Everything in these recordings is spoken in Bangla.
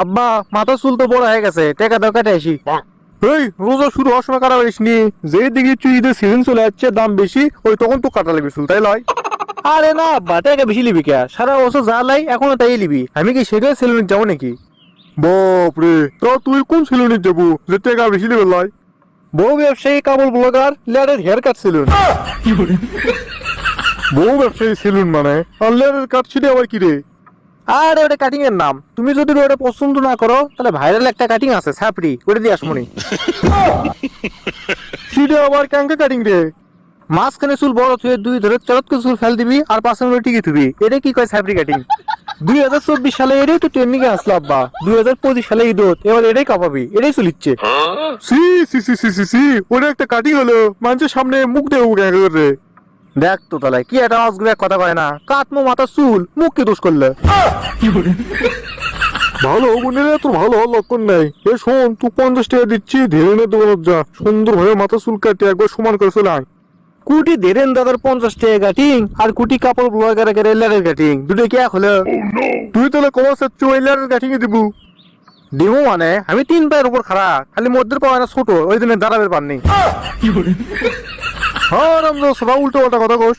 আব্বা মাথা চুল তো বড় হয়ে গেছে, টেকা দাও কেটে আসি। এই রোজা শুরু হওয়ার সময় কাটা পারিসনি, যেই দিকে তুই ঈদের সিজন চলে যাচ্ছে দাম বেশি, ওই তখন তো কাটা লাগবে চুল, তাই লয়? আরে না আব্বা, টাকা বেশি লিবি কে? সারা বছর যা লাই এখনো তাই লিবি, আমি কি সেটাই সেলুনে যাবো নাকি? বাপরে, তো তুই কোন সেলুনে যাবো যে টাকা বেশি লিবে লয়? বউ ব্যবসায়ী, কাপড় ব্লগার, লেয়ারের হেয়ার কাট সেলুন। বউ ব্যবসায়ী সেলুন মানে আর লেয়ারের কাট ছিল আবার কি রে? আরে ওটা কাটিং এর নাম, তুমি যদি ওটা পছন্দ না করো তাহলে ভাইরাল একটা কাটিং আছে ছাপড়ি, ওটা দিয়ে আসমনি। সেটা আবার ক্যাঙ্কা কাটিং রে? মাঝখানে চুল বড় থুয়ে দুই ধরে চরৎকে চুল ফেল দিবি আর পাশে মিনিট টিকে থুবি, এটা কি কয় ছাপড়ি কাটিং? 2024 সালে এটাই তো ট্রেন্ডিং এ আসলো আব্বা, 2025 সালে ঈদত এবার এটাই কাঁপাবি, এটাই চলিচ্ছে। সি সি সি সি সি সি, ওটা একটা কাটিং হলো, মানুষের সামনে মুখ দেবো রে। দেখ তো তাহলে কি একটা অজগুবে কথা কয় না, কাটমো মাথা চুল, মুখ কি দোষ করলে? ভালো বোনের তোর ভালো হওয়ার লক্ষণ নেই। এ শোন, তুই 50 টাকা দিচ্ছি, ধীরেনের দোকানত যা, সুন্দর ভাবে মাথা চুল কাটে একবার সমান করে চলে আয়। কুটি ধীরেন দাদার 50 টাকা কাটিং আর কুটি কাপড় ব্লগার লেয়ারের কাটিং, দুটো কি এক হলো? তুই তাহলে কমাস লেয়ারের কাটিং এ দিবু? দিবো মানে আমি 3 পায়ের উপর খাড়া, খালি মধ্যের পাওয়া না ছোট, ওই জন্য দাঁড়াবের পার নেই। হ্যাঁ রামদা সবা উল্টো পাল্টা কথা কোস।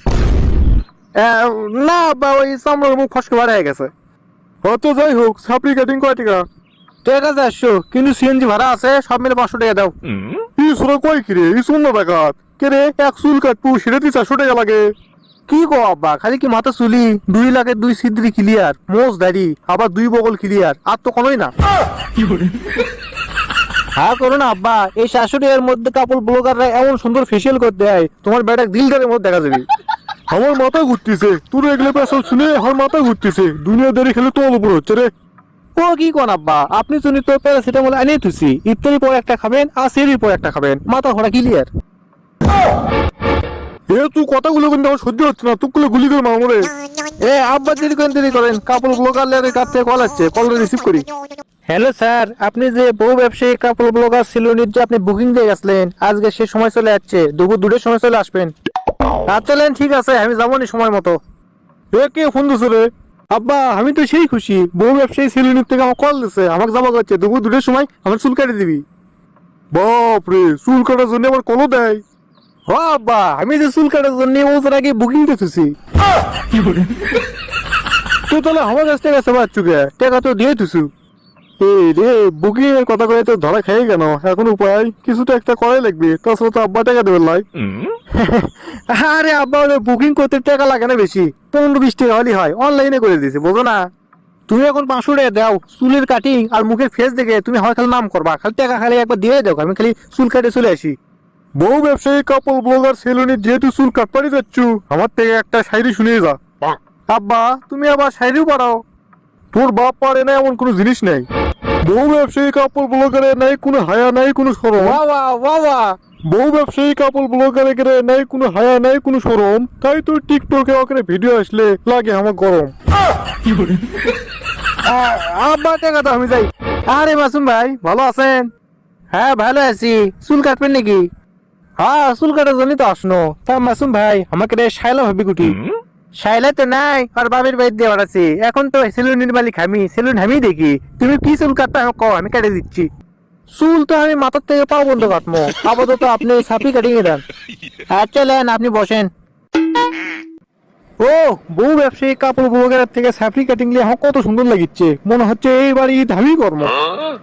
না বা ওই চামড়ার মুখ ফসকে বার হয়ে গেছে। অত যাই হোক, ছাপড়ি কাটিং কয় টাকা? টাকা 400, কিন্তু সিএনজি ভাড়া আছে, সব মিলে 500 টাকা দাও। ইসরা কয় কি রে, ইসুন না টাকাত কে রে? এক চুল কাটবো সেটা 400 টাকা লাগে? কি গো আব্বা, খালি কি মাথা চুলি? 2 লাখের 2 সিদ্রি ক্লিয়ার, মোজ দাড়ি, আবার 2 বগল ক্লিয়ার, আর তো কোনোই না। হ্যাঁ করো না আব্বা, এই 400 টাকার মধ্যে কাপড় ব্লগাররা এমন সুন্দর ফেসিয়াল করতে দেয়, তোমার বেটা দিলদারের মধ্যে দেখা যাবে। আমার মাথা ঘুরতেছে, তোর এগুলো পেশাল শুনে আমার মাথা ঘুরতেছে, দুনিয়াদারি খেলে তোর উপর হচ্ছে রে। ও কি কোন আব্বা, আপনি শুনি তো প্যারাসিটামল আনিয়ে তুছি, ইফতারির পর একটা খাবেন আর সেরির পর একটা খাবেন, মাথা ঘোরা ক্লিয়ার। এ তুই কথাগুলো কিন্তু আমার সহ্য হচ্ছে না, তুই গুলি করে মামরে। এ আব্বা দেরি করেন, কাপড় ব্লগার লেয়ারের কাছ থেকে কল আসছে, কলটা রিসিভ করি। হ্যালো স্যার, আপনি যে বউ ব্যবসায়ী কাপড় ব্লগার সেলুনের যে আপনি বুকিং দিয়ে গেছিলেন, আজকে সে সময় চলে যাচ্ছে, দুপুর 2টার সময় চলে আসবেন। চলেন, ঠিক আছে, আমি যাবো নি সময় মতো। এ কে ফোন দিছে রে? আব্বা আমি তো সেই খুশি, বউ ব্যবসায়ী সেলুনের থেকে আমার কল দিছে, আমাকে যাবো করছে, দুপুর 2টার সময় আমার চুল কাটে দিবি। বাপ রে, চুল কাটার জন্য আবার কলও দেয়? হ আব্বা, আমি যে চুল কাটার জন্য বছর আগে বুকিং দিতেছি। তুই তাহলে আমার কাছ থেকে আছে বাচ্চুকে, টাকা তো দিয়ে দিছু। এই রে, বুকিং এর কথা কয়ে তো ধরা খেয়ে কেন, এখন উপায় কিছু তো একটা করাই লাগবে, তাছাড়া তো আব্বা টাকা দেবেন লাই। আরে আব্বা, বুকিং করতে টাকা লাগে না বেশি, 15-20 টাকা হলেই হয়, অনলাইনে করে দিয়েছে, বোঝো না? তুমি এখন 500 টাকা দাও, চুলের কাটিং আর মুখের ফেস দেখে তুমি হয় খালি নাম করবা, খালি টাকা খালি একবার দিয়ে দাও, আমি খালি চুল কাটে চলে আসি। বউ ব্যবসায়ী কাপড় ব্লগার সেলুনে যেহেতু চুল কাটপারি যাচ্ছ, আমার থেকে একটা শায়রি শুনিয়ে যা। আব্বা তুমি আবার শায়রিও পারাও? তোর বাপ পারে না এমন কোনো জিনিস নেই। বউ ব্যবসায়ী কাপড় ব্লগারে নাই কোনো হায়া, নাই কোনো শরম। বউ ব্যবসায়ী কাপড় ব্লগারে নাই কোনো হায়া, নাই কোনো শরম, তাই তোর টিকটকে ওখানে ভিডিও আসলে লাগে আমার গরম। আব্বা টাকা তো আমি যাই। আরে মাসুম ভাই, ভালো আছেন? হ্যাঁ ভালো আছি, চুল কাটবেন নাকি? হ্যাঁ, চুল কাটার জন্যই তো আসনো। তা মাসুম ভাই, আমাকে রে শাইলা ভাবি কুটি? শাইলা তো নাই, আর বাবির বাইর দিয়ে বাড়াচ্ছি, এখন তো সেলুনের মালিক আমি, সেলুন আমি দেখি, তুমি কি চুল কাটতে আমাকে কও, আমি কেটে দিচ্ছি। চুল তো আমি মাথার থেকে পাও বন্ধ কাটবো, আপাতত আপনি সাপি কাটিং এ দেন। আচ্ছা লেন, আপনি বসেন। ও, বউ ব্যবসায়ী কাপড় ব্লগারের থেকে সাপি কাটিং নিয়ে আমার কত সুন্দর লাগিচ্ছে, মনে হচ্ছে এই বাড়ি ধাবি কর্ম।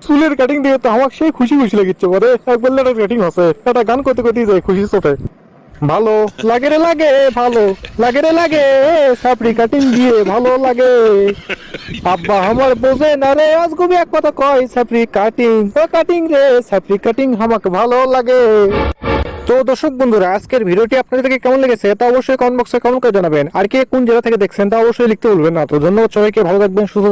চুলের কাটিং দিয়ে তো আমার সেই খুশি খুশি লাগিচ্ছে, বলে একবার লেটার কাটিং আছে, একটা গান করতে করতে যায় খুশি চোটে। ভালো লাগে রে লাগে, ভালো লাগে রে লাগে, সাপড়ি কাটিং দিয়ে ভালো লাগে। আব্বা আমার বোঝে না রে, আজ কবি এক কথা কয়, সাপড়ি কাটিং ও কাটিং রে, সাপড়ি কাটিং আমাকে ভালো লাগে। তো দর্শক বন্ধুরা, আজকের ভিডিওটি আপনাদের থেকে কেমন লেগেছে তা অবশ্যই কমেন্ট বক্সে কমেন্ট করে জানাবেন, আর কে কোন জেলা থেকে দেখছেন তা অবশ্যই লিখতে ভুলবেন না। তো ধন্যবাদ সবাইকে, ভালো থাকবেন, সুস্থ